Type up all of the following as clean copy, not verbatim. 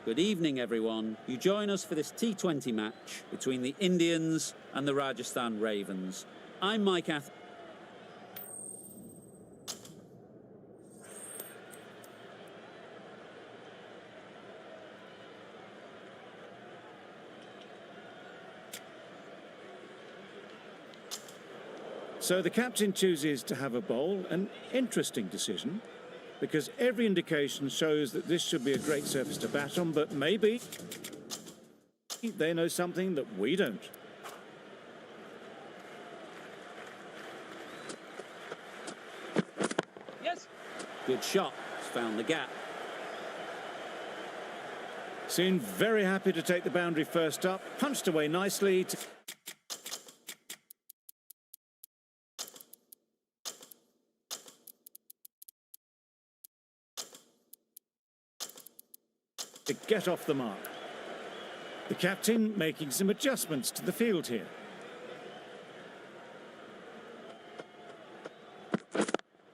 Good evening, everyone. You join us for this T20 match between the Indians and the Rajasthan Ravens. I'm Mike Ath. So the captain chooses to have a bowl, an interesting decision, because every indication shows that this should be a great surface to bat on, but maybe they know something that we don't. Yes. Good shot. It's found the gap. Seemed very happy to take the boundary first up, punched away nicely to get off the mark. The captain making some adjustments to the field here.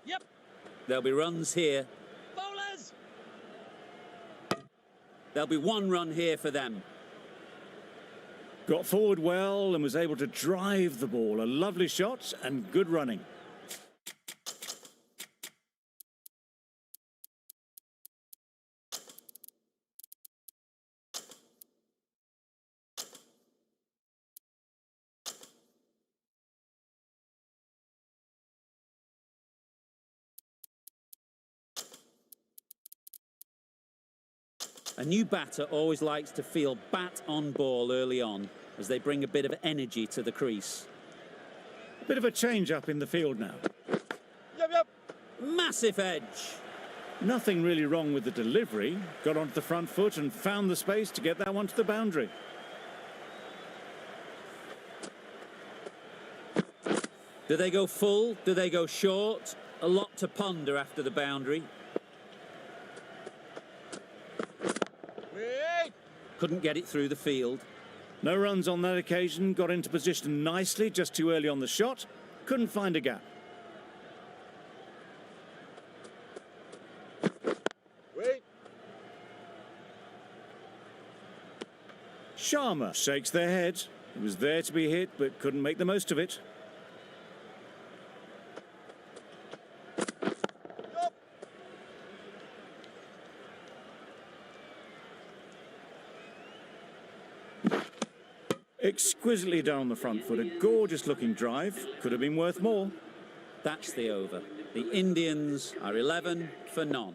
Yep. There'll be runs here. Bowlers! There'll be one run here for them. Got forward well and was able to drive the ball. A lovely shot and good running. A new batter always likes to feel bat on ball early on as they bring a bit of energy to the crease. A bit of a change up in the field now. Yep. Massive edge. Nothing really wrong with the delivery. Got onto the front foot and found the space to get that one to the boundary. Do they go full? Do they go short? A lot to ponder after the boundary. Couldn't get it through the field. No runs on that occasion. Got into position nicely, just too early on the shot. Couldn't find a gap. Wait. Sharma shakes their head. It was there to be hit, but couldn't make the most of it. Exquisitely down the front foot, a gorgeous looking drive. Could have been worth more. That's the over. The Indians are 11 for none.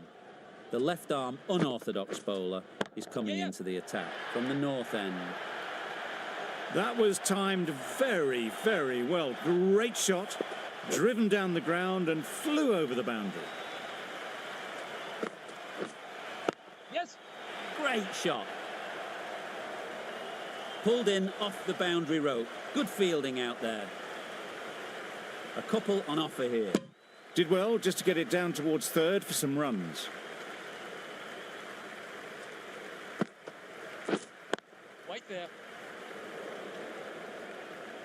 The left arm unorthodox bowler is coming into the attack from the north end. That was timed very, very well. Great shot, driven down the ground and flew over the boundary. Yes. Great shot. Pulled in off the boundary rope. Good fielding out there. A couple on offer here. Did well just to get it down towards third for some runs. Wait there.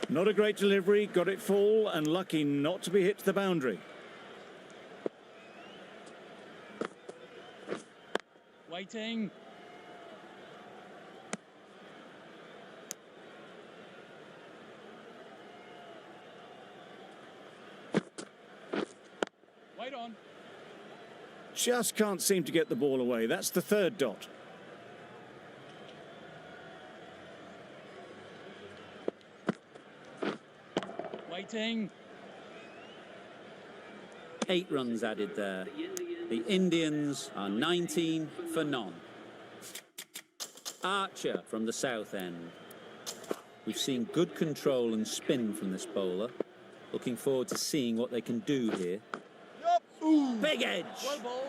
Not a great delivery, got it full and lucky not to be hit to the boundary. Waiting. Wait on. Just can't seem to get the ball away. That's the third dot. Waiting. 8 runs added there. The Indians are 19 for none. Archer from the south end. We've seen good control and spin from this bowler. Looking forward to seeing what they can do here. Yep. Ooh. Big edge. Well bowled.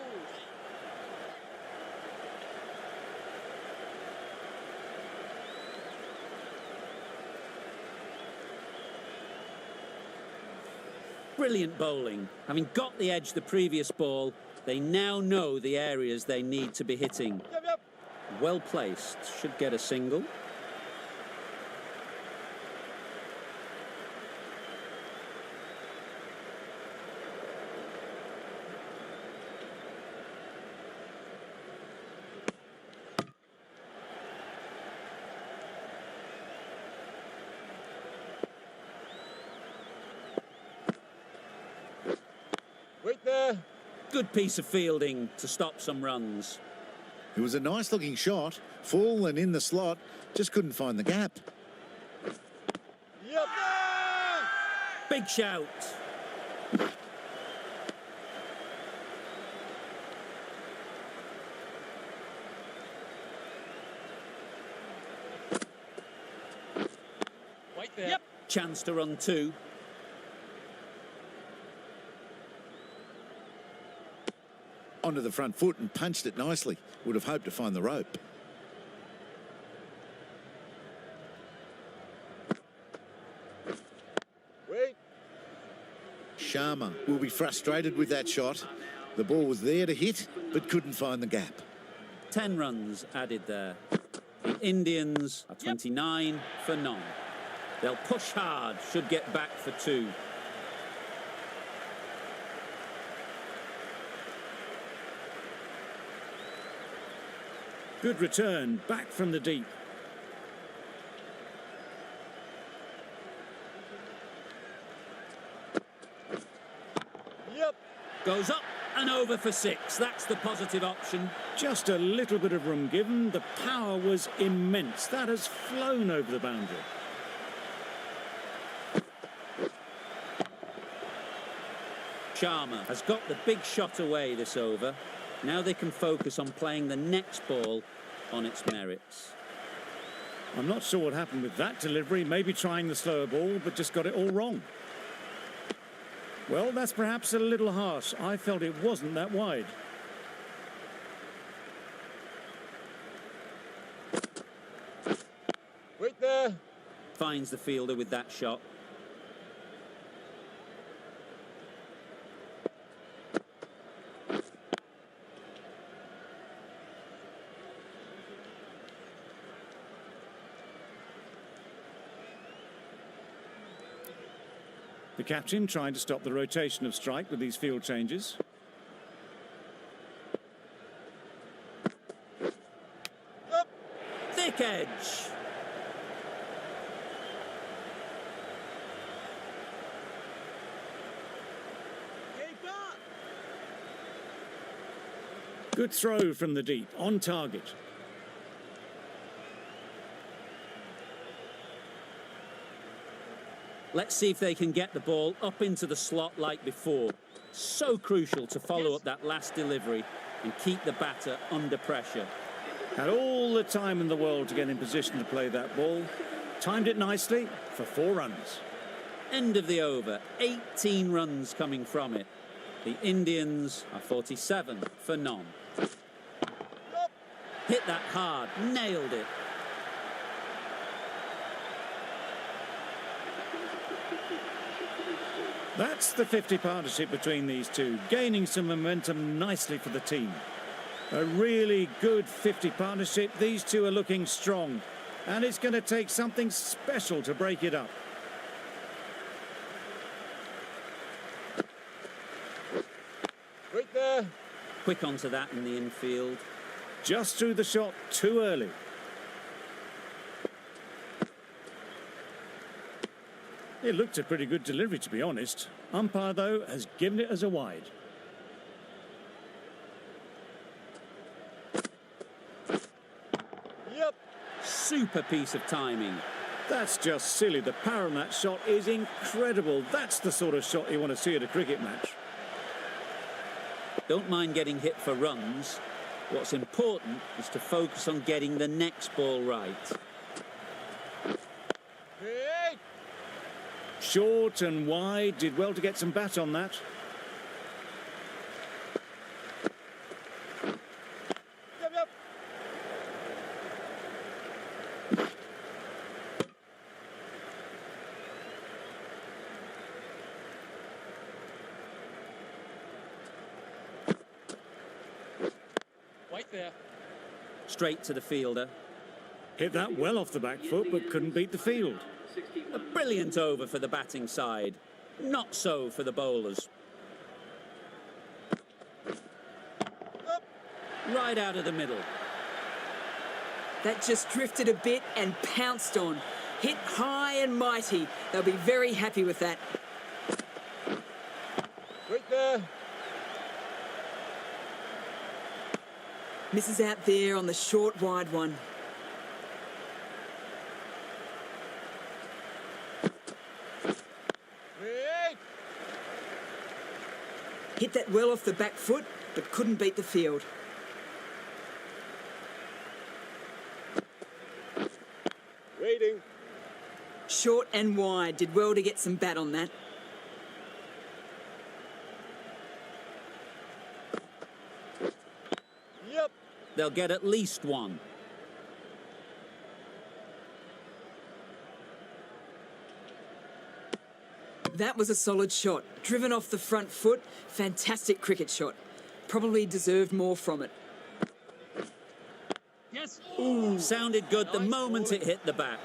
Brilliant bowling. Having got the edge the previous ball, they now know the areas they need to be hitting. Yep. Well placed. Should get a single. Good piece of fielding to stop some runs. It was a nice looking shot, full and in the slot, just couldn't find the gap. Yep. Big shout. Wait there. Yep. Chance to run two. Onto the front foot and punched it nicely. Would have hoped to find the rope. Wait. Sharma will be frustrated with that shot. The ball was there to hit, but couldn't find the gap. 10 runs added there. The Indians are 29 for none. They'll push hard, should get back for two. Good return, back from the deep. Yep. Goes up and over for six. That's the positive option. Just a little bit of room given. The power was immense. That has flown over the boundary. Sharma has got the big shot away this over. Now they can focus on playing the next ball on its merits. I'm not sure what happened with that delivery. Maybe trying the slower ball, but just got it all wrong. Well, that's perhaps a little harsh. I felt it wasn't that wide. Wait there. Finds the fielder with that shot. The captain trying to stop the rotation of strike with these field changes. Up. Thick edge. Keep up. Good throw from the deep, on target. Let's see if they can get the ball up into the slot like before. So crucial to follow up that last delivery and keep the batter under pressure. Had all the time in the world to get in position to play that ball. Timed it nicely for 4 runs. End of the over. 18 runs coming from it. The Indians are 47 for none. Hit that hard. Nailed it. That's the 50 partnership between these two, gaining some momentum nicely for the team. A really good 50 partnership. These two are looking strong, and it's going to take something special to break it up. Wait there. Quick onto that in the infield. Just threw the shot too early. It looked a pretty good delivery, to be honest. Umpire, though, has given it as a wide. Yep. Super piece of timing. That's just silly. The power on that shot is incredible. That's the sort of shot you want to see at a cricket match. Don't mind getting hit for runs. What's important is to focus on getting the next ball right. Hey. Short and wide. Did well to get some bat on that. Yep, yep. Wait there. Straight to the fielder. Hit that well off the back foot, but couldn't beat the field. A brilliant over for the batting side. Not so for the bowlers. Up. Right out of the middle. That just drifted a bit and pounced on. Hit high and mighty. They'll be very happy with that. Wait there. Misses out there on the short, wide one. Wait. Hit that well off the back foot, but couldn't beat the field. Waiting. Short and wide. Did well to get some bat on that. Yep. They'll get at least one. That was a solid shot. Driven off the front foot. Fantastic cricket shot. Probably deserved more from it. Yes. Sounded good the moment it hit the bat.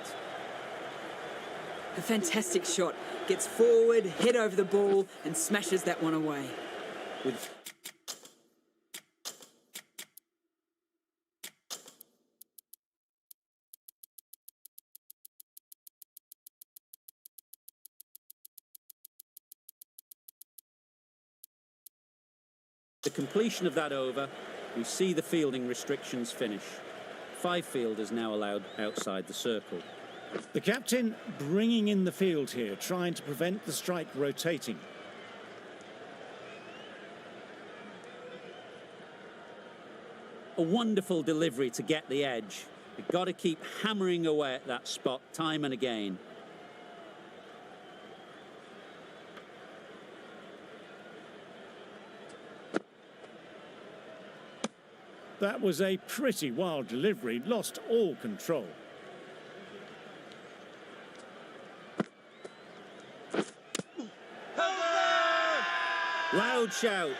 A fantastic shot. Gets forward, head over the ball, and smashes that one away. With the completion of that over, we see the fielding restrictions finish. 5 fielders now allowed outside the circle. The captain bringing in the field here, trying to prevent the strike rotating. A wonderful delivery to get the edge. You've got to keep hammering away at that spot time and again. That was a pretty wild delivery, lost all control. Loud shout.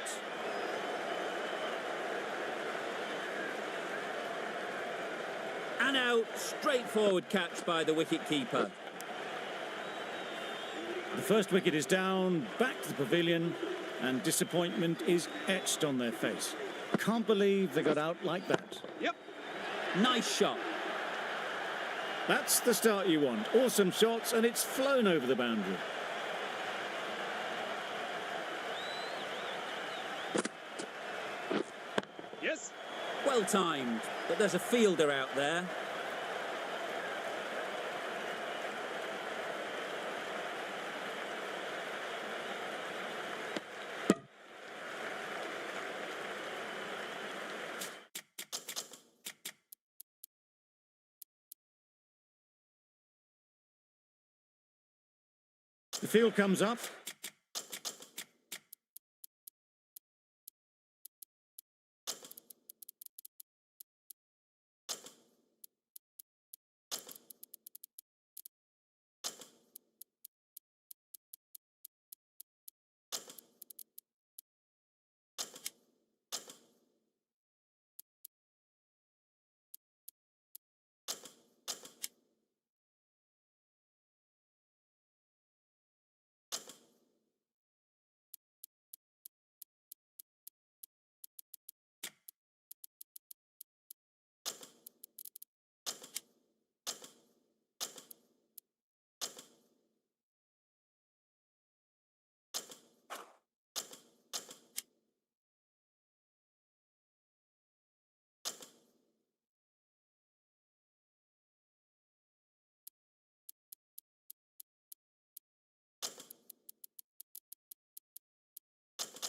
And out, straightforward catch by the wicket-keeper. The first wicket is down, back to the pavilion, and disappointment is etched on their face. Can't believe they got out like that. Yep. Nice shot. That's the start you want. Awesome shots, and it's flown over the boundary. Yes. Well timed, but there's a fielder out there. The field comes up.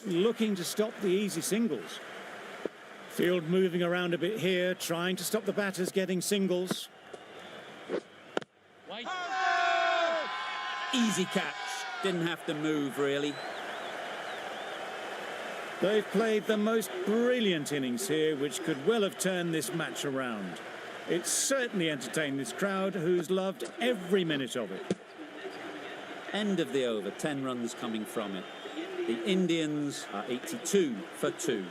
Looking to stop the easy singles. Field moving around a bit here, trying to stop the batters getting singles. Wait. Easy catch. Didn't have to move, really. They've played the most brilliant innings here, which could well have turned this match around. It's certainly entertained this crowd, who's loved every minute of it. End of the over, 10 runs coming from it. The Indians are 82 for 2.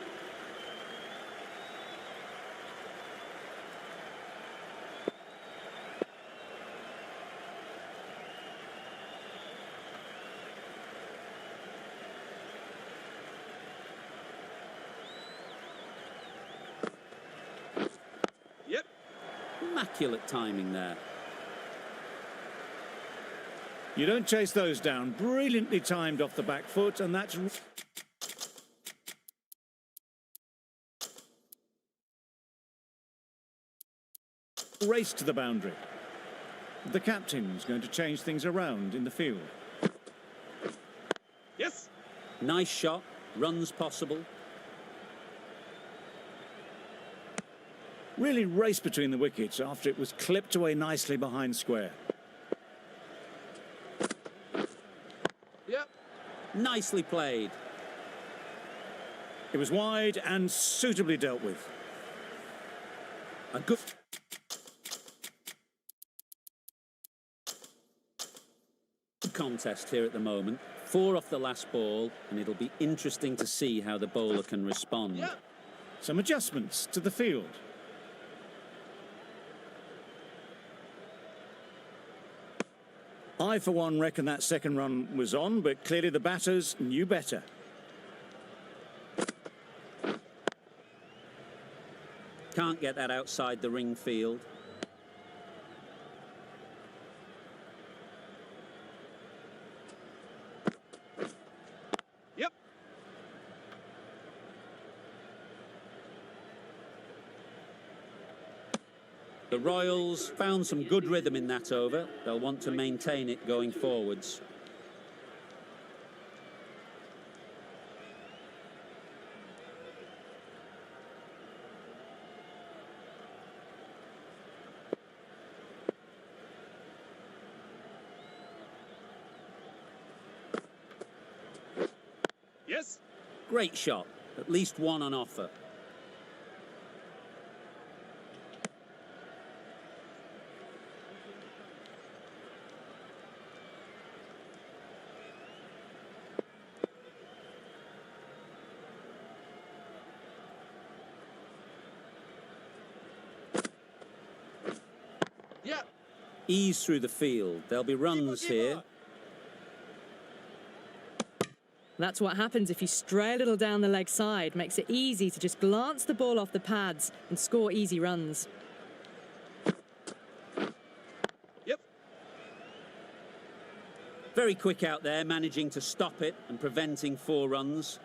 Yep. Immaculate timing there. You don't chase those down. Brilliantly timed off the back foot, and that's race to the boundary. The captain's going to change things around in the field. Yes. Nice shot, runs possible. Really raced between the wickets after it was clipped away nicely behind square. Yep. Nicely played. It was wide and suitably dealt with. A good contest here at the moment. 4 off the last ball, and it'll be interesting to see how the bowler can respond. Yep. Some adjustments to the field. I, for one, reckon that second run was on, but clearly the batters knew better. Can't get that outside the ring field. Yep. The Royals found some good rhythm in that over. They'll want to maintain it going forwards. Yes. Great shot. At least one on offer. Yeah. Ease through the field. There'll be runs here. That's what happens if you stray a little down the leg side. Makes it easy to just glance the ball off the pads and score easy runs. Yep. Very quick out there, managing to stop it and preventing 4 runs.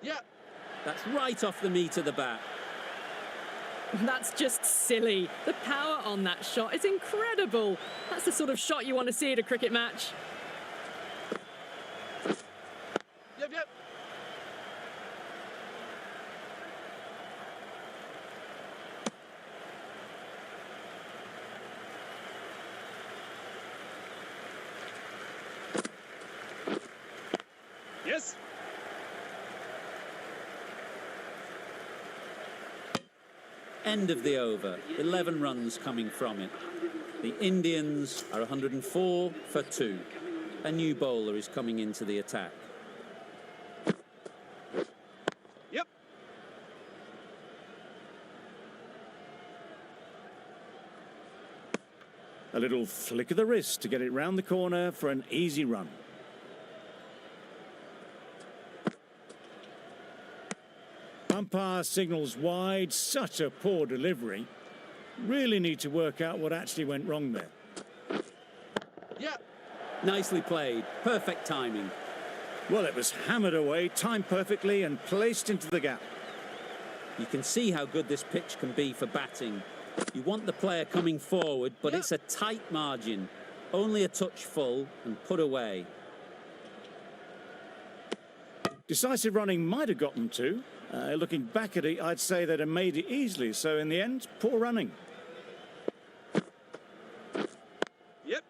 Yeah. That's right off the meat of the bat. That's just silly. The power on that shot is incredible. That's the sort of shot you want to see at a cricket match. Yep. Yep. Yes. End of the over. 11 runs coming from it. The Indians are 104 for 2. A new bowler is coming into the attack. Yep. A little flick of the wrist to get it round the corner for an easy run. Umpire signals wide. Such a poor delivery. Really need to work out what actually went wrong there. Yeah. Nicely played. Perfect timing. Well, it was hammered away, timed perfectly and placed into the gap. You can see how good this pitch can be for batting. You want the player coming forward, but it's a tight margin. Only a touch full and put away. Decisive running might have got them to. Looking back at it, I'd say they'd have made it easily. So in the end, poor running. Yep.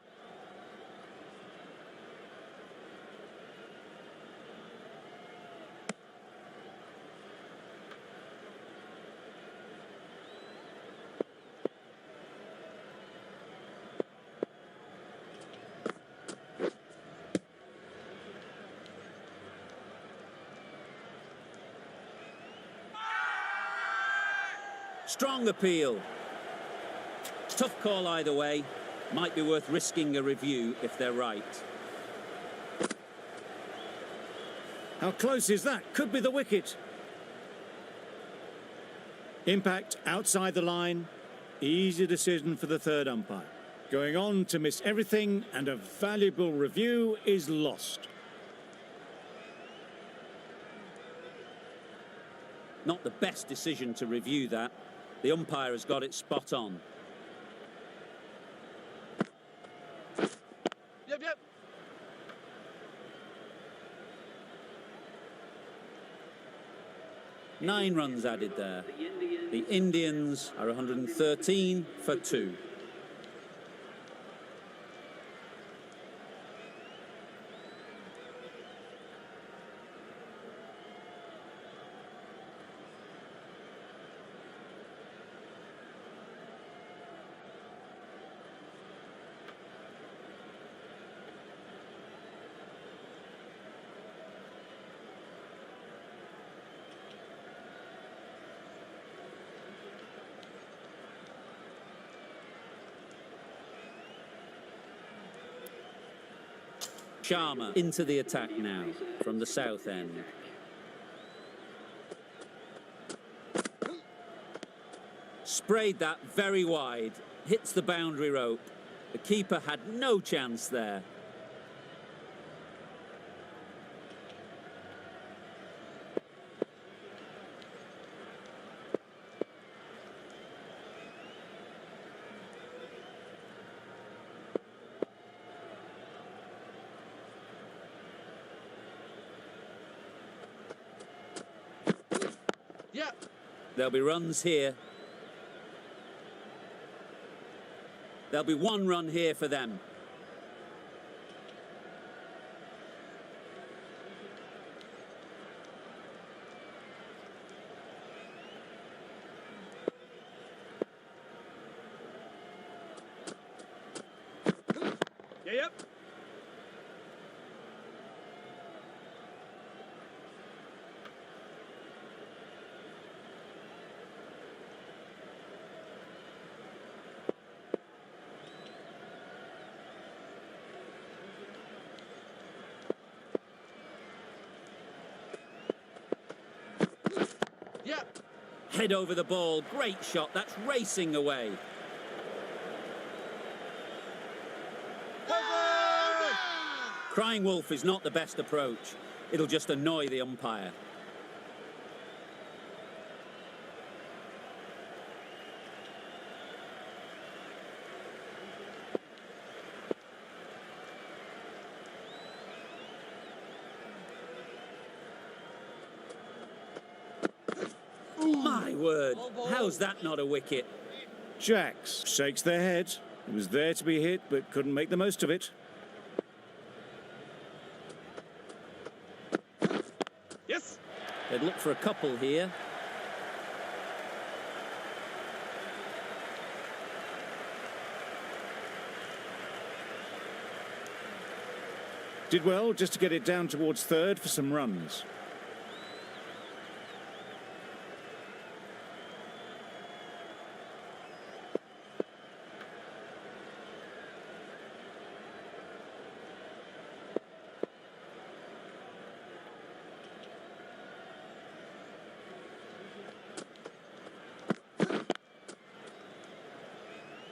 Strong appeal. Tough call either way. Might be worth risking a review if they're right. How close is that? Could be the wicket. Impact outside the line. Easy decision for the third umpire. Going on to miss everything, and a valuable review is lost. Not the best decision to review that. The umpire has got it spot on. Yep, yep. Nine runs added there. The Indians are 113 for 2. Sharma into the attack now from the south end. Sprayed that very wide, hits the boundary rope. The keeper had no chance there. Yep. There'll be runs here. There'll be 1 run here for them. Yeah, yep. Yep. Head over the ball, great shot, that's racing away. Crying wolf is not the best approach. It'll just annoy the umpire. My word, how's that not a wicket? Jacks shakes their head. It was there to be hit, but couldn't make the most of it. Yes. They'd look for a couple here. Did well just to get it down towards third for some runs.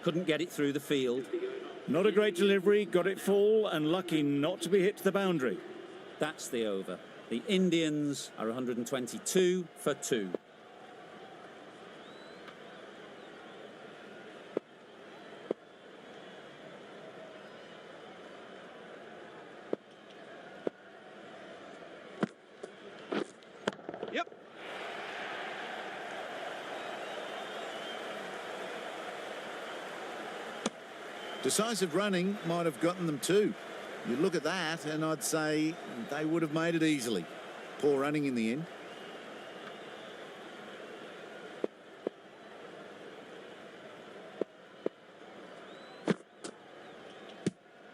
Couldn't get it through the field. Not a great delivery, got it full and lucky not to be hit to the boundary. That's the over. The Indians are 122 for 2. Yep. Decisive running might have gotten them too. You look at that and I'd say they would have made it easily. Poor running in the end.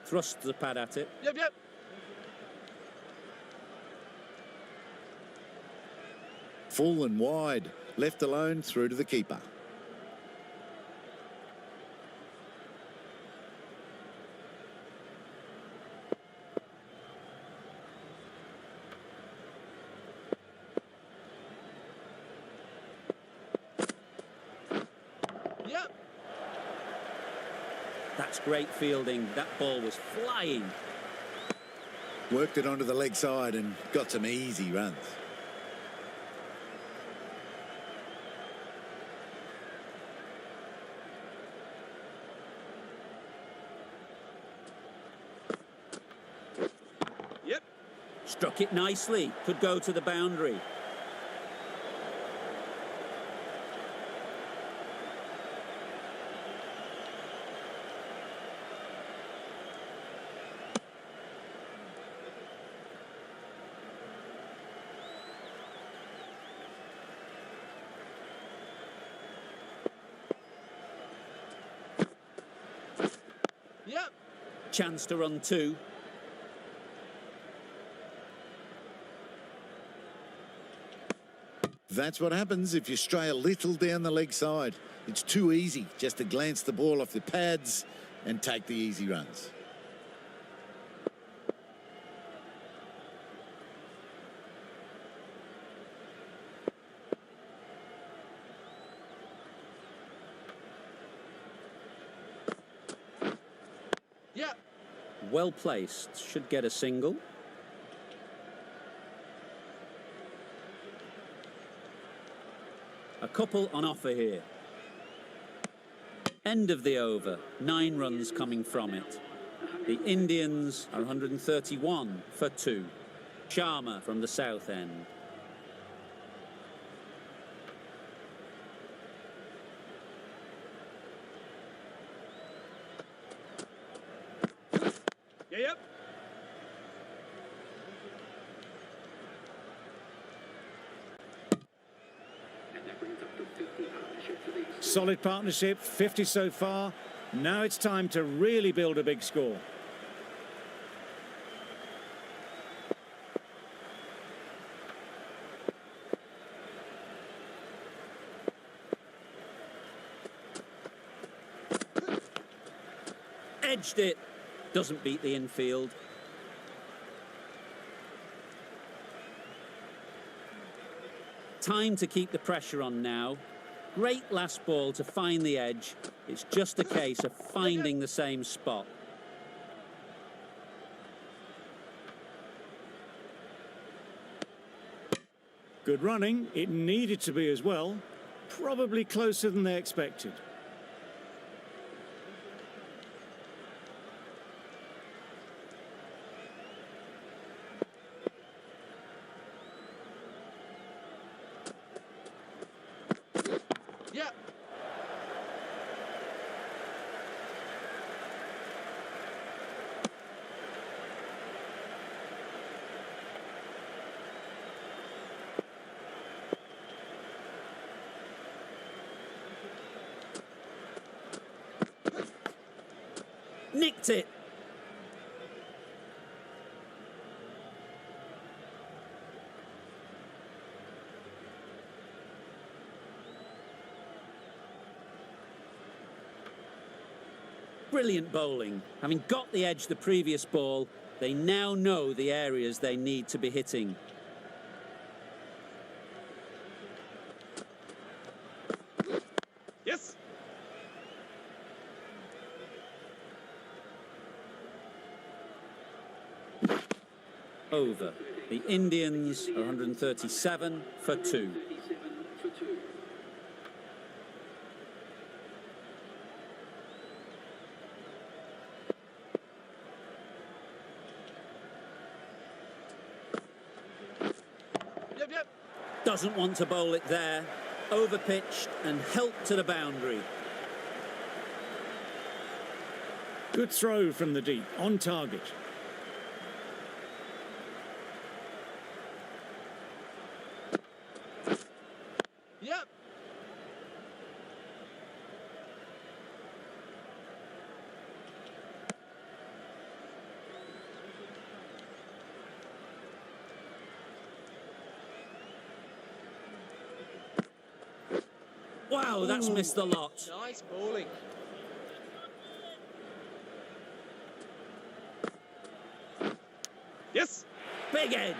Thrust the pad at it. Yep, yep. Full and wide. Left alone through to the keeper. Yep. That's great fielding. That ball was flying. Worked it onto the leg side and got some easy runs. Struck it nicely. Could go to the boundary. Yep. Chance to run 2. That's what happens if you stray a little down the leg side. It's too easy just to glance the ball off the pads and take the easy runs. Yep. Well placed. Should get a single. A couple on offer here. End of the over. 9 runs coming from it. The Indians are 131 for 2. Sharma from the south end. Yeah, yep. Solid partnership, 50 so far. Now it's time to really build a big score. Edged it. Doesn't beat the infield. Time to keep the pressure on now. Great last ball to find the edge. It's just a case of finding the same spot. Good running. It needed to be as well. Probably closer than they expected. Yep. Nicked it. Brilliant bowling. Having got the edge the previous ball, they now know the areas they need to be hitting. Yes. Over. The Indians are 137 for 2. Yep, yep. Doesn't want to bowl it there. Overpitched and helped to the boundary. Good throw from the deep, on target. Yep. Wow, that's missed the lot. Nice bowling. Yes. Big edge.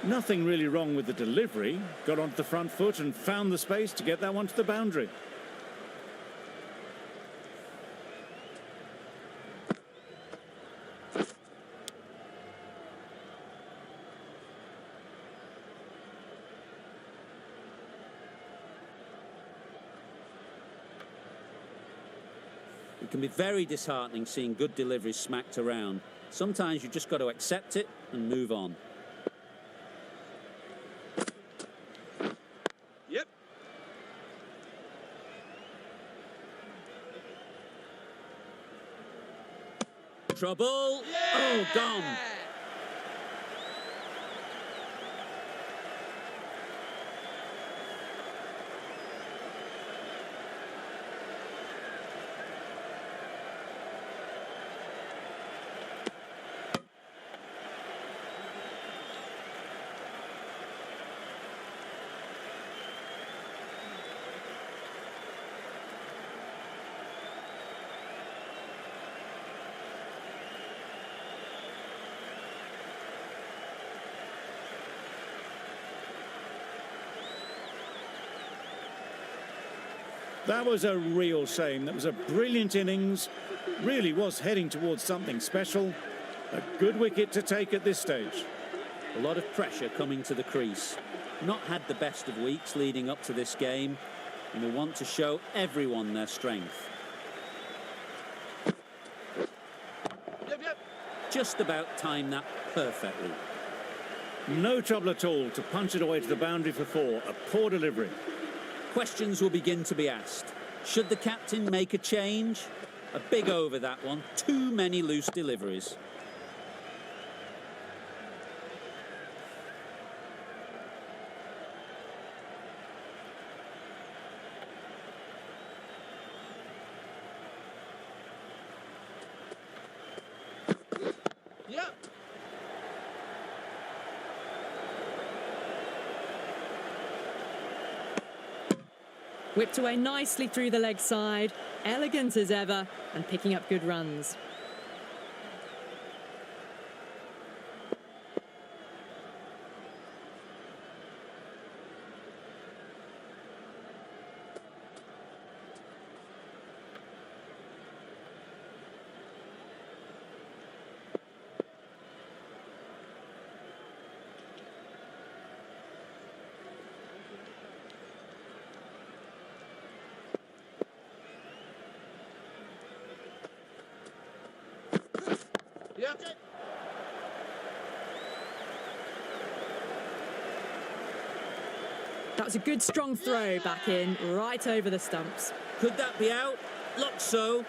Nothing really wrong with the delivery. Got onto the front foot and found the space to get that one to the boundary. It can be very disheartening seeing good deliveries smacked around. Sometimes you've just got to accept it and move on. Yep. Trouble. Oh, gone. That was a real shame. That was a brilliant innings. Really was heading towards something special. A good wicket to take at this stage. A lot of pressure coming to the crease. Not had the best of weeks leading up to this game, and will want to show everyone their strength. Yep. Just about timed that perfectly. No trouble at all to punch it away to the boundary for 4. A poor delivery. Questions will begin to be asked. Should the captain make a change? A big over that one. Too many loose deliveries. Yep. Whipped away nicely through the leg side, elegant as ever, and picking up good runs. Yep. That was a good strong throw back in, right over the stumps. Could that be out? Looks so.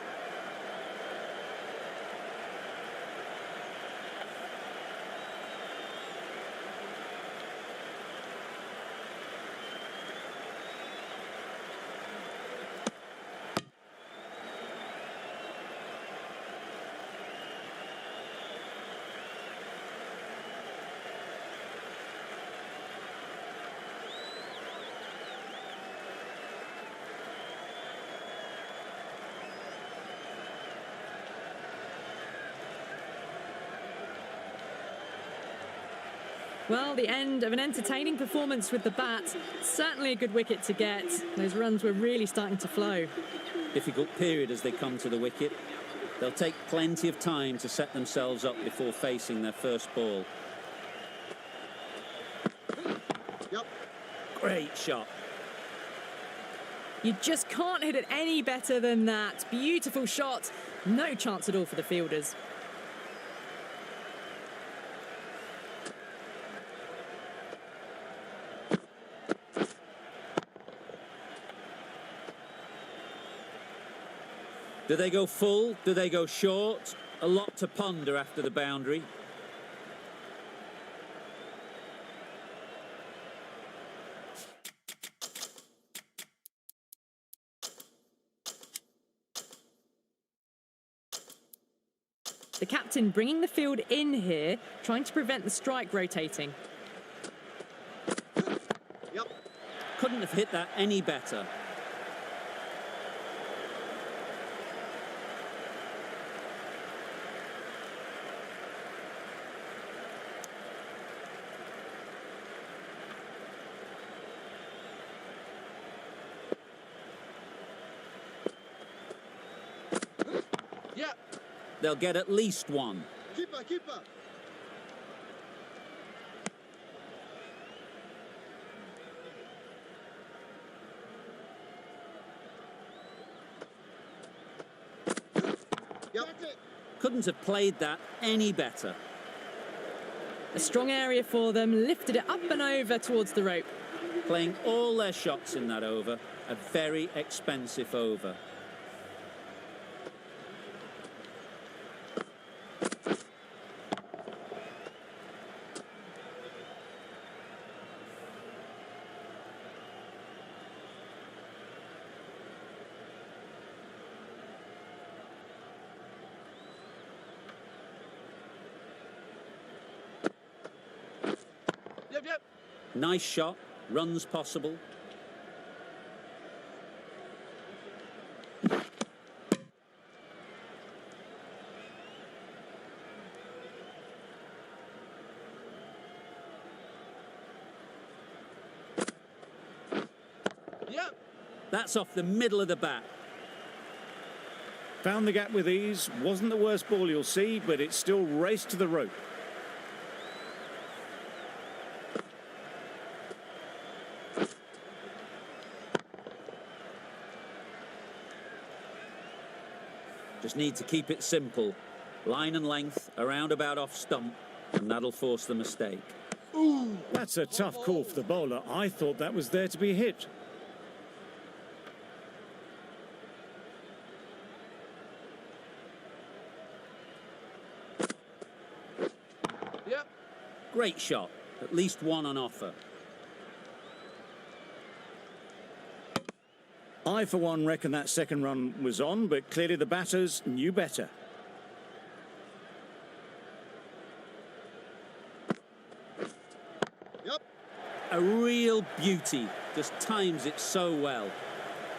Well, the end of an entertaining performance with the bat. Certainly a good wicket to get. Those runs were really starting to flow. Difficult period as they come to the wicket. They'll take plenty of time to set themselves up before facing their first ball. Yep. Great shot. You just can't hit it any better than that. Beautiful shot. No chance at all for the fielders. Do they go full? Do they go short? A lot to ponder after the boundary. The captain bringing the field in here, trying to prevent the strike rotating. Yep. Couldn't have hit that any better. Yep. They'll get at least one. Keeper. Yep. Couldn't have played that any better. A strong area for them, lifted it up and over towards the rope. Playing all their shots in that over, a very expensive over. Yep. Nice shot, runs possible. Yep. That's off the middle of the bat. Found the gap with ease. Wasn't the worst ball you'll see, but it still raced to the rope. Just need to keep it simple. Line and length, around about off stump, and that'll force the mistake. That's a tough call for the bowler. I thought that was there to be hit. Yep. Great shot, at least one on offer. I, for one, reckon that second run was on, but clearly the batters knew better. Yep. A real beauty, just times it so well.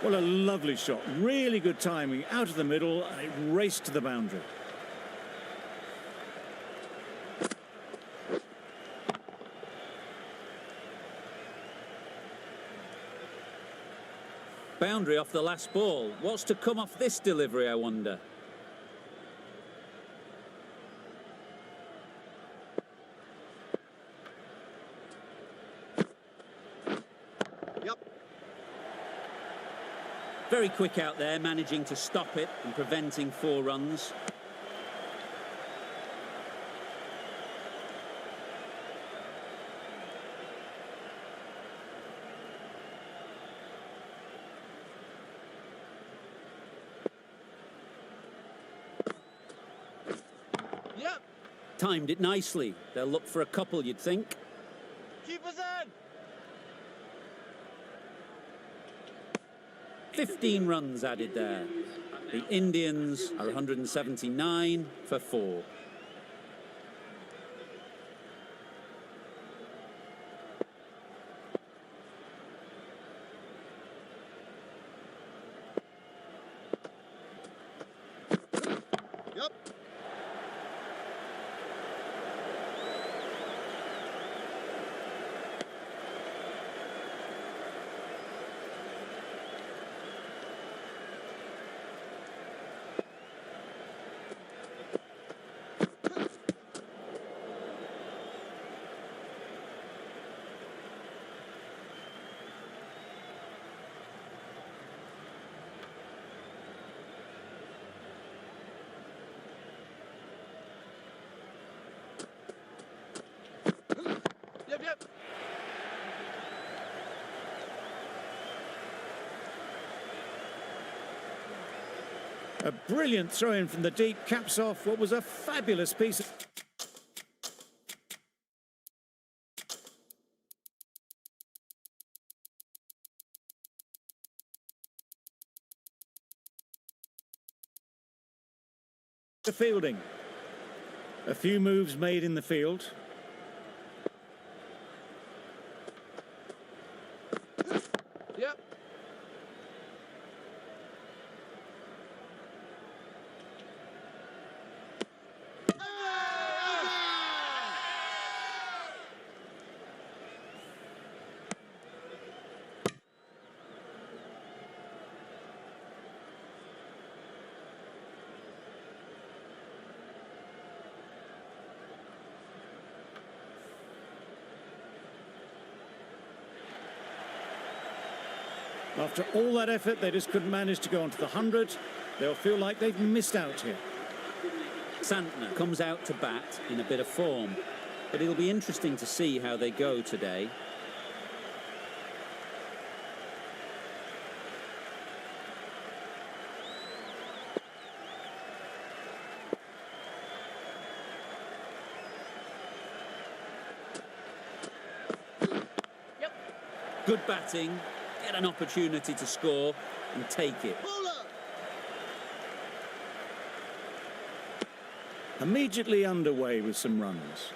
Well, a lovely shot. Really good timing. Out of the middle, and it raced to the boundary. Boundary off the last ball. What's to come off this delivery, I wonder? Yep. Very quick out there, managing to stop it and preventing 4 runs. Yep. Timed it nicely. They'll look for a couple, you'd think. Keep us in. 15 runs added there. The Indians are 179 for 4. Yep. Yep. A brilliant throw-in from the deep caps off what was a fabulous piece of... the fielding. A few moves made in the field. Yep. After all that effort, they just couldn't manage to go onto the 100. They'll feel like they've missed out here. Santner comes out to bat in a bit of form, but it'll be interesting to see how they go today. Good batting, get an opportunity to score and take it. Immediately underway with some runs.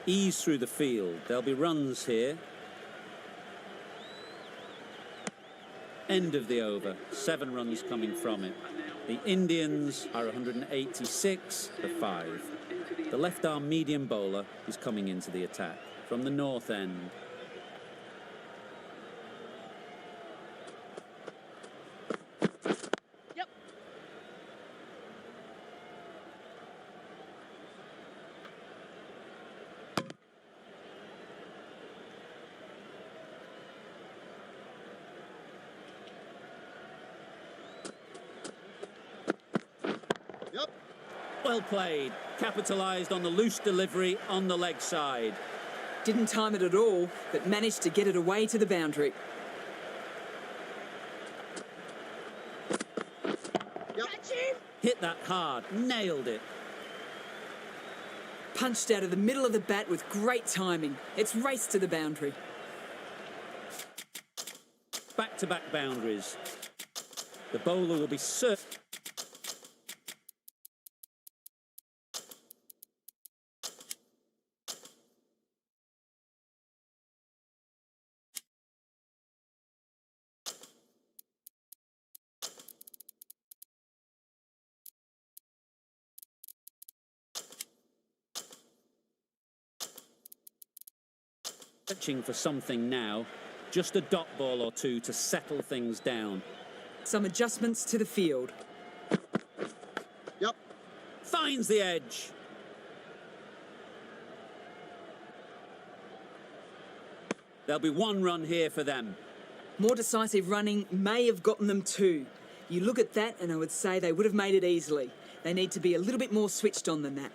Ease through the field. There'll be runs here. End of the over. 7 runs coming from it. The Indians are 186 for 5. The left-arm medium bowler is coming into the attack from the north end. Well played. Capitalised on the loose delivery on the leg side. Didn't time it at all, but managed to get it away to the boundary. Hit that hard. Nailed it. Punched out of the middle of the bat with great timing. It's raced to the boundary. Back-to-back boundaries. The bowler will be certain. Searching for something now, just a dot ball or two to settle things down. Some adjustments to the field. Finds the edge. There'll be 1 run here for them. More decisive running may have gotten them 2. You look at that and I would say they would have made it easily. They need to be a little bit more switched on than that.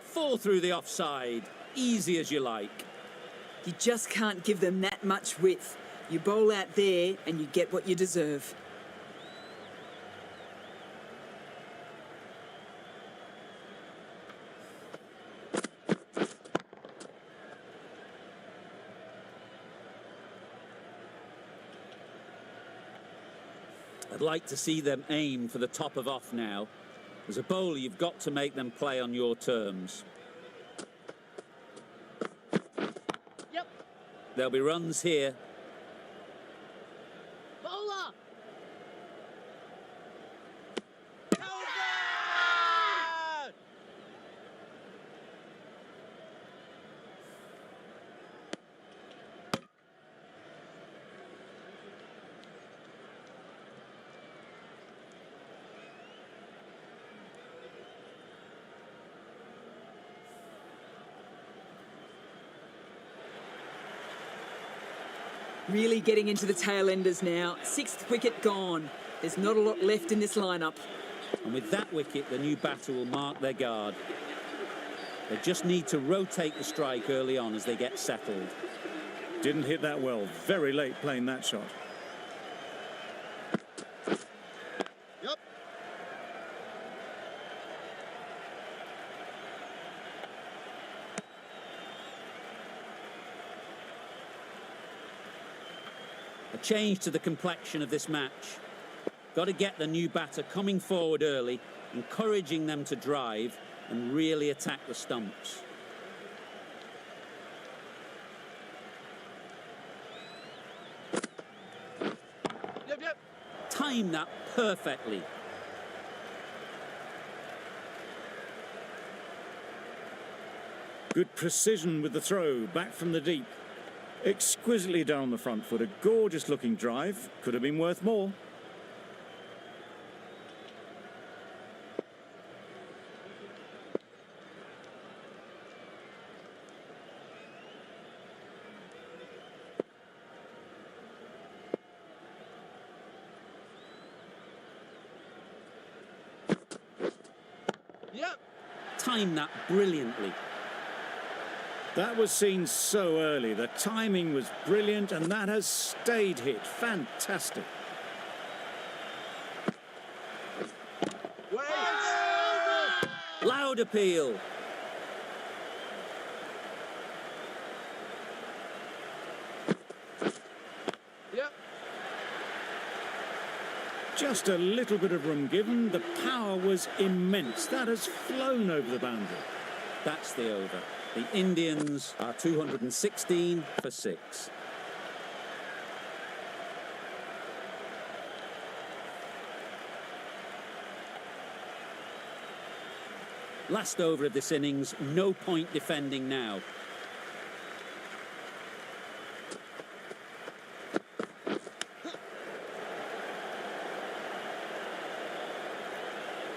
Fall through the offside. Easy as you like. You just can't give them that much width. You bowl out there and you get what you deserve. I'd like to see them aim for the top of off now. As a bowler, you've got to make them play on your terms. There'll be runs here. Bowler! Really getting into the tail enders now. 6th wicket gone. There's not a lot left in this lineup. And with that wicket, the new batter will mark their guard. They just need to rotate the strike early on as they get settled. Didn't hit that well. Very late playing that shot. A change to the complexion of this match. Got to get the new batter coming forward early, encouraging them to drive and really attack the stumps. Time that perfectly. Good precision with the throw, back from the deep. Exquisitely done on the front foot. A gorgeous looking drive. Could have been worth more. Yep. Timed that brilliantly. That was seen so early. The timing was brilliant, and that has stayed hit. Fantastic. Wait. Loud appeal. Yep. Just a little bit of room given. The power was immense. That has flown over the boundary. That's the over. The Indians are 216 for 6. Last over of this innings, no point defending now.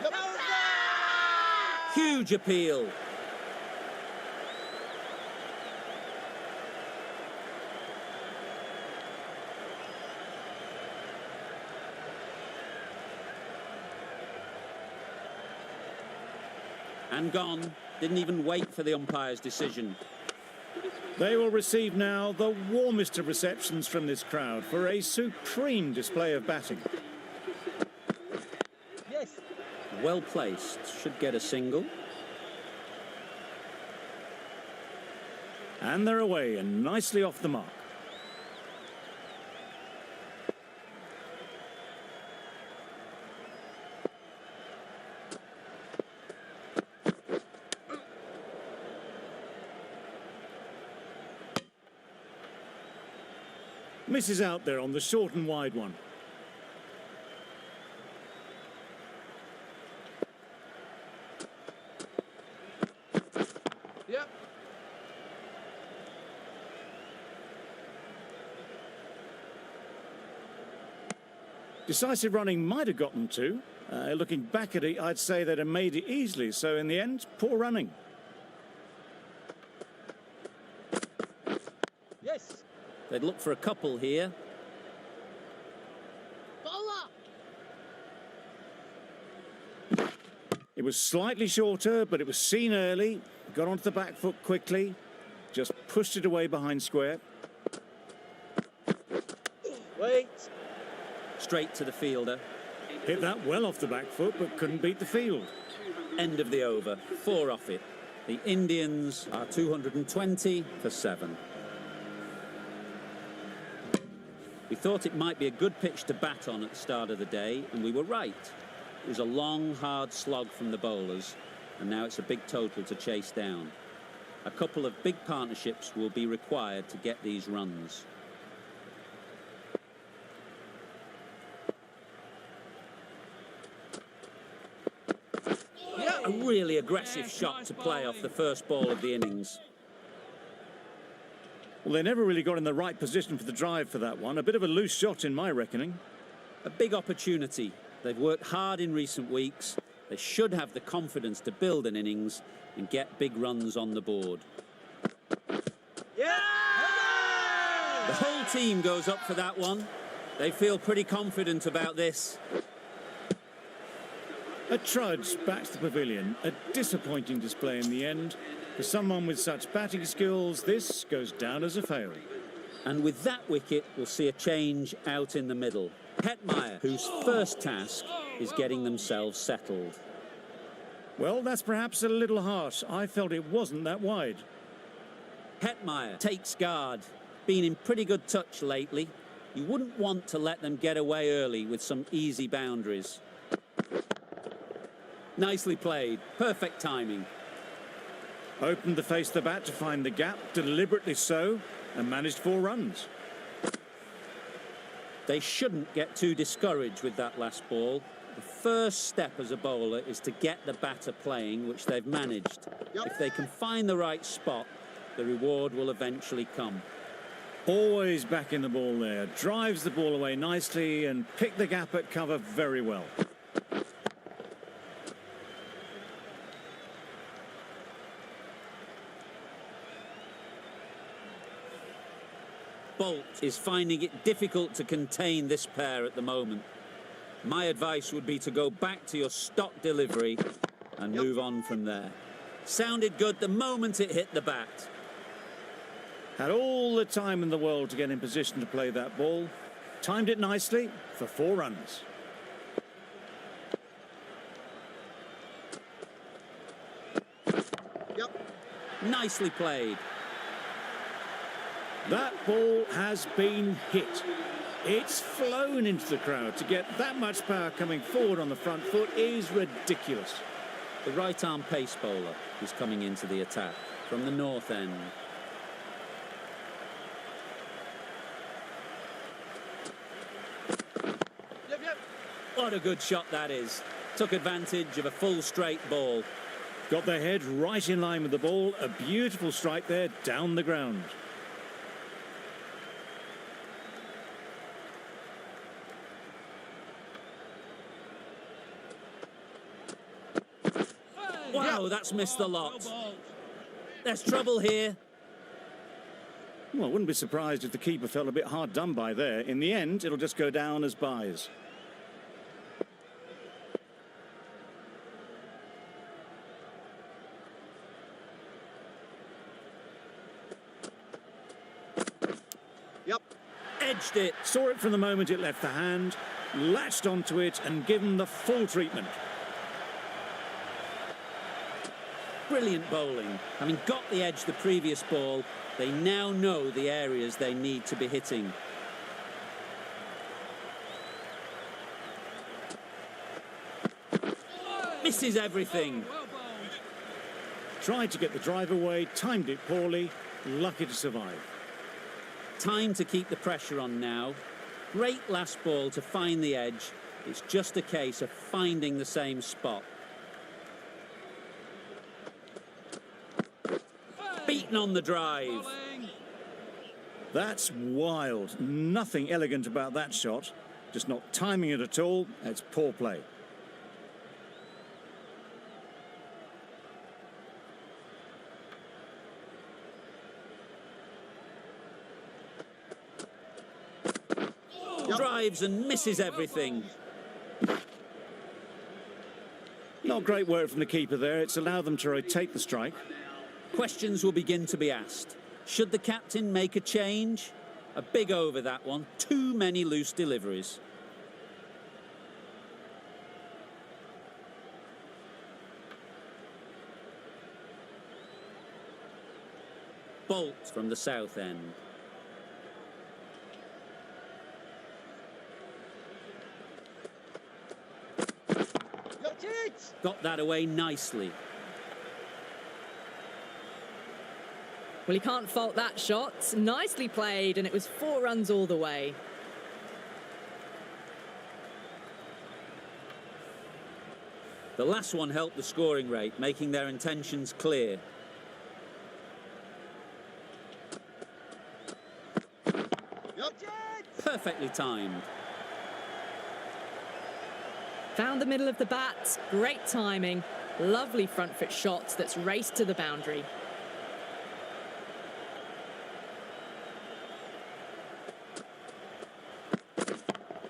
Yep. Huge appeal. And gone. Didn't even wait for the umpire's decision. They will receive now the warmest of receptions from this crowd for a supreme display of batting. Yes. Well placed. Should get a single. And they're away and nicely off the mark. Misses out there on the short and wide one. Yep. Decisive running might have gotten two. Looking back at it, I'd say they'd have made it easily. So in the end, poor running. Yes. They'd look for a couple here. Bowler. It was slightly shorter, but it was seen early. Got onto the back foot quickly. Just pushed it away behind square. Wait. Straight to the fielder. Hit that well off the back foot, but couldn't beat the field. End of the over. 4 off it. The Indians are 220 for 7. We thought it might be a good pitch to bat on at the start of the day, and we were right. It was a long, hard slog from the bowlers, and now it's a big total to chase down. A couple of big partnerships will be required to get these runs. Yep. A really aggressive shot to play off the first ball of the innings. Well, they never really got in the right position for the drive for that one. A bit of a loose shot in my reckoning. A big opportunity. They've worked hard in recent weeks. They should have the confidence to build an innings and get big runs on the board. Yeah. The whole team goes up for that one. They feel pretty confident about this. A trudge back to the pavilion. A disappointing display in the end. For someone with such batting skills, this goes down as a fail. And with that wicket, we'll see a change out in the middle. Hetmeyer, whose first task is getting themselves settled. Well, that's perhaps a little harsh. I felt it wasn't that wide. Hetmeyer takes guard. Been in pretty good touch lately. You wouldn't want to let them get away early with some easy boundaries. Nicely played. Perfect timing. Opened the face of the bat to find the gap, deliberately so, and managed 4 runs. They shouldn't get too discouraged with that last ball. The first step as a bowler is to get the batter playing, which they've managed. Yep. If they can find the right spot, the reward will eventually come. Always back in the ball there. Drives the ball away nicely and picked the gap at cover very well. Bolt is finding it difficult to contain this pair at the moment. My advice would be to go back to your stock delivery and move on from there. Sounded good the moment it hit the bat. Had all the time in the world to get in position to play that ball. Timed it nicely for 4 runs. Yep. Nicely played. That ball has been hit. It's flown into the crowd. To get that much power coming forward on the front foot is ridiculous. The right-arm pace bowler is coming into the attack from the north end. Yep, yep. What a good shot that is. Took advantage of a full straight ball. Got their head right in line with the ball. A beautiful strike there down the ground. Wow, that's missed the lot. There's trouble here. Well, I wouldn't be surprised if the keeper felt a bit hard done by there. In the end, it'll just go down as byes. Yep. Edged it. Saw it from the moment it left the hand, latched onto it and given the full treatment. Brilliant bowling. Having got the edge the previous ball, they now know the areas they need to be hitting. Misses everything. Tried to get the drive away, timed it poorly, lucky to survive. Time to keep the pressure on now. Great last ball to find the edge. It's just a case of finding the same spot. Beaten on the drive. That's wild. Nothing elegant about that shot. Just not timing it at all. It's poor play. Drives and misses everything. Not great work from the keeper there. It's allowed them to rotate the strike. Questions will begin to be asked. Should the captain make a change? A big over that one. Too many loose deliveries. Bolt from the south end. Got it. Got that away nicely. Well, he can't fault that shot. Nicely played, and it was 4 runs all the way. The last one helped the scoring rate, making their intentions clear. Got it. Perfectly timed. Found the middle of the bat. Great timing. Lovely front foot shot that's raced to the boundary.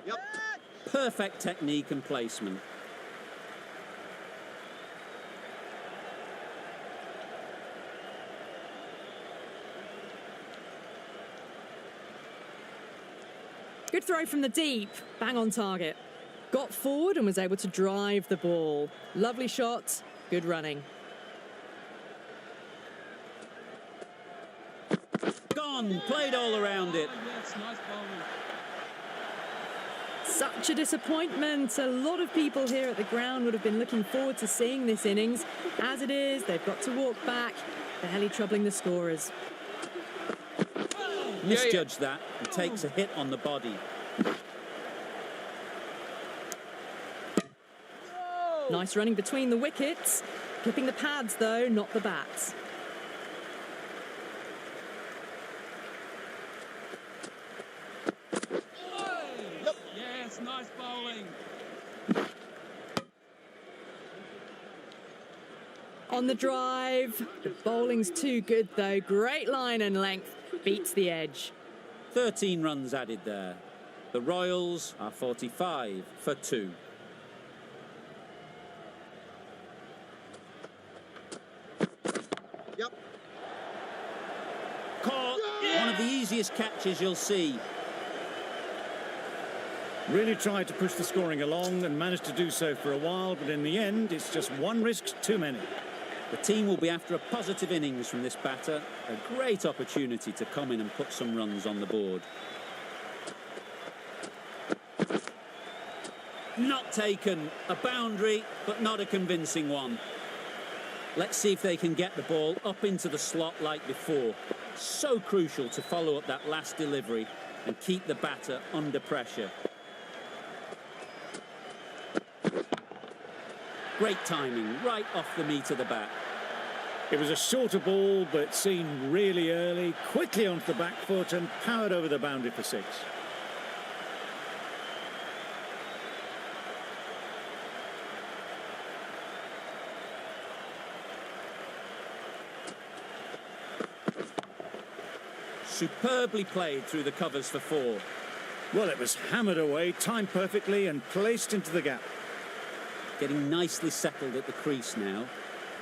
Yep. Perfect technique and placement. Good throw from the deep. Bang on target. Got forward and was able to drive the ball. Lovely shot. Good running. Gone. Played all around it. Such a disappointment. A lot of people here at the ground would have been looking forward to seeing this innings. As it is, they've got to walk back, barely troubling the scorers. Misjudged that and takes a hit on the body. Nice running between the wickets. Clipping the pads, though, not the bats. Yes, nice bowling. On the drive. The bowling's too good, though. Great line and length. Beats the edge. 13 runs added there. The Royals are 45 for 2. Yep. Caught. One of the easiest catches you'll see. Really tried to push the scoring along and managed to do so for a while, but in the end, it's just one risk too many. The team will be after a positive innings from this batter. A great opportunity to come in and put some runs on the board. Not taken. A boundary, but not a convincing one. Let's see if they can get the ball up into the slot like before. So crucial to follow up that last delivery and keep the batter under pressure. Great timing, right off the meat of the bat. It was a shorter ball, but seen really early, quickly onto the back foot and powered over the boundary for 6. Superbly played through the covers for 4. Well, it was hammered away, timed perfectly and placed into the gap. Getting nicely settled at the crease now.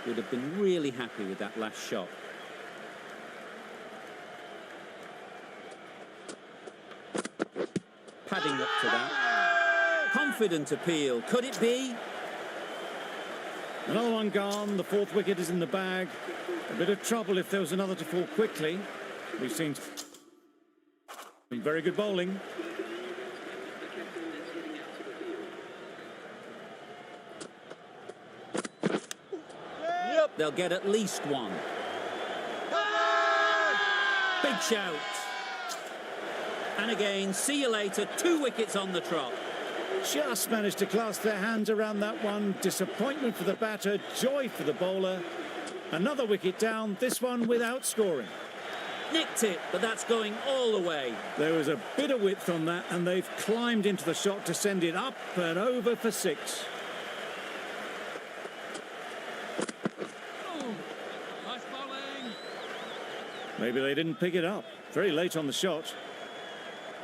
Would have been really happy with that last shot. Padding up to that. Confident appeal. Could it be? Another one gone, the 4th wicket is in the bag. A bit of trouble if there was another to fall quickly. We've seen some very good bowling. They'll get at least one. Big shout. And again, see you later. 2 wickets on the trot. Just managed to clasp their hands around that one. Disappointment for the batter, joy for the bowler. Another wicket down, this one without scoring. Nicked it, but that's going all the way. There was a bit of width on that, and they've climbed into the shot to send it up and over for 6. Nice bowling. Maybe they didn't pick it up. Very late on the shot.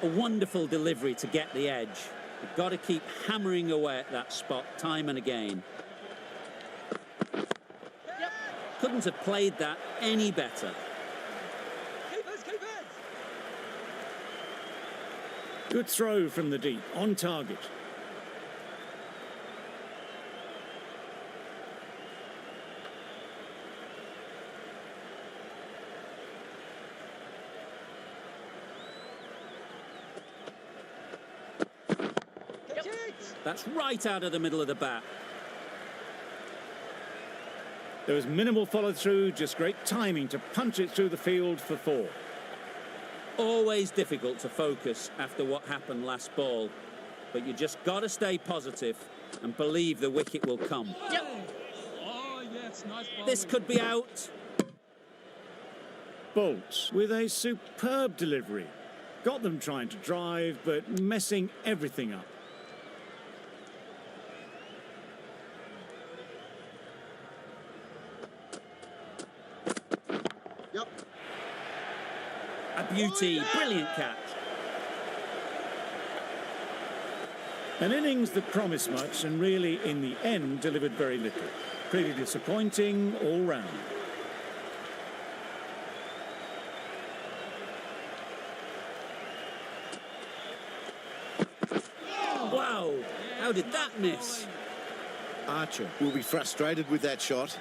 A wonderful delivery to get the edge. You've got to keep hammering away at that spot time and again. Couldn't have played that any better. Keepers, keepers. Good throw from the deep, on target. Catch it. That's right out of the middle of the bat. There was minimal follow-through, just great timing to punch it through the field for 4. Always difficult to focus after what happened last ball. But you just got to stay positive and believe the wicket will come. Oh, yes, nice bowling. This could be out. Bolt with a superb delivery. Got them trying to drive, but messing everything up. Yep. A beauty, brilliant catch. An innings that promised much and really, in the end, delivered very little. Pretty disappointing all round. Wow, how did that miss? Archer will be frustrated with that shot.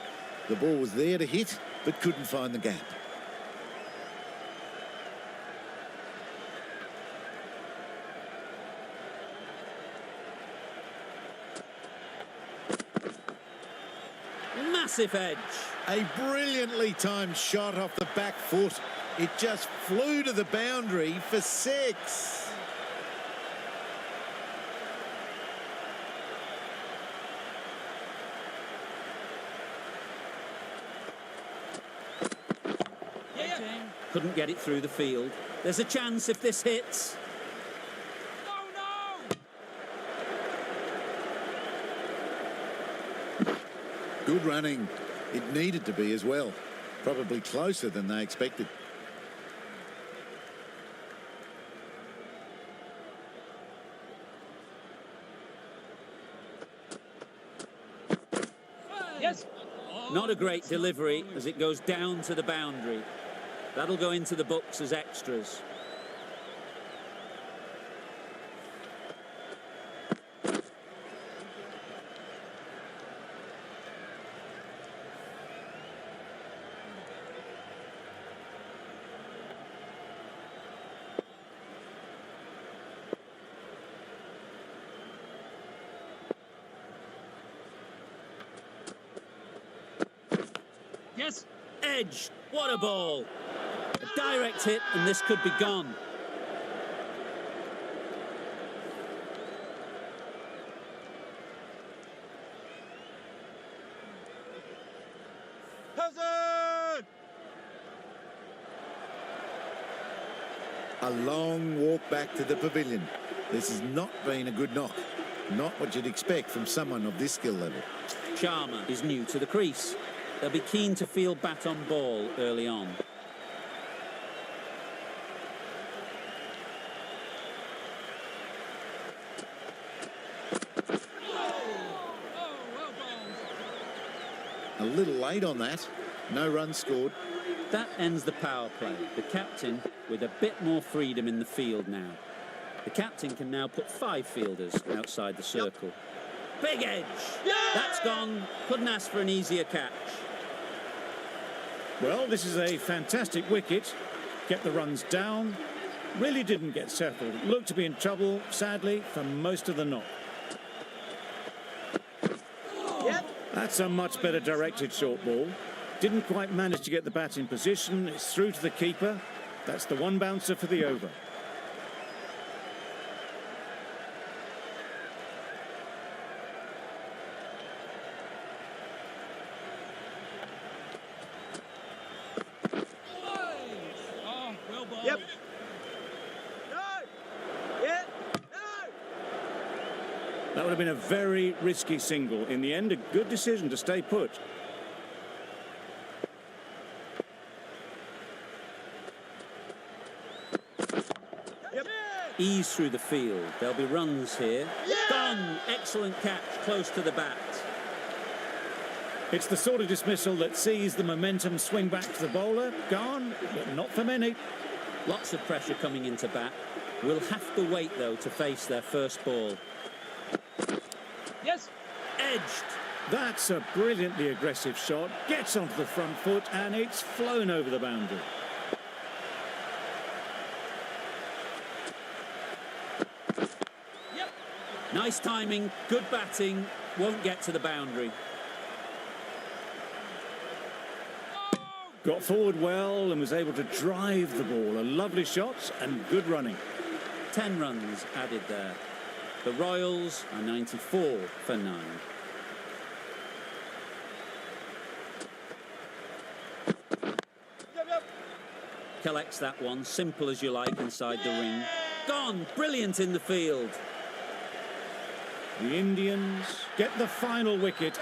The ball was there to hit, but couldn't find the gap. Massive edge. A brilliantly timed shot off the back foot. It just flew to the boundary for 6. Couldn't get it through the field. There's a chance if this hits. Good running. It needed to be as well. Probably closer than they expected. Yes. Not a great delivery as it goes down to the boundary. That'll go into the books as extras. Yes. Edge, what a ball! A direct hit and this could be gone. Hazard! A long walk back to the pavilion. This has not been a good knock. Not what you'd expect from someone of this skill level. Sharma is new to the crease. They'll be keen to field bat on ball early on. Oh, well bowled. A little late on that. No runs scored. That ends the power play. The captain with a bit more freedom in the field now. The captain can now put 5 fielders outside the circle. Big edge! That's gone. Couldn't ask for an easier catch. Well, this is a fantastic wicket. Kept the runs down. Really didn't get settled. Looked to be in trouble, sadly, for most of the knock. That's a much better directed short ball. Didn't quite manage to get the bat in position. It's through to the keeper. That's the one bouncer for the over. Oh, well bowled. Yep. No! Yeah! No! That would have been a very risky single. In the end, a good decision to stay put. Yep. Ease through the field. There'll be runs here. Gone! Excellent catch, close to the bat. It's the sort of dismissal that sees the momentum swing back to the bowler. Gone, but not for many. Lots of pressure coming into bat. We'll have to wait, though, to face their first ball. Yes. Edged. That's a brilliantly aggressive shot. Gets onto the front foot and it's flown over the boundary. Yep. Nice timing, good batting. Won't get to the boundary. Got forward well and was able to drive the ball. A lovely shot and good running. 10 runs added there. The Royals are 94 for 9. Yep. Collects that one, simple as you like, inside the ring. Gone, brilliant in the field. The Indians get the final wicket.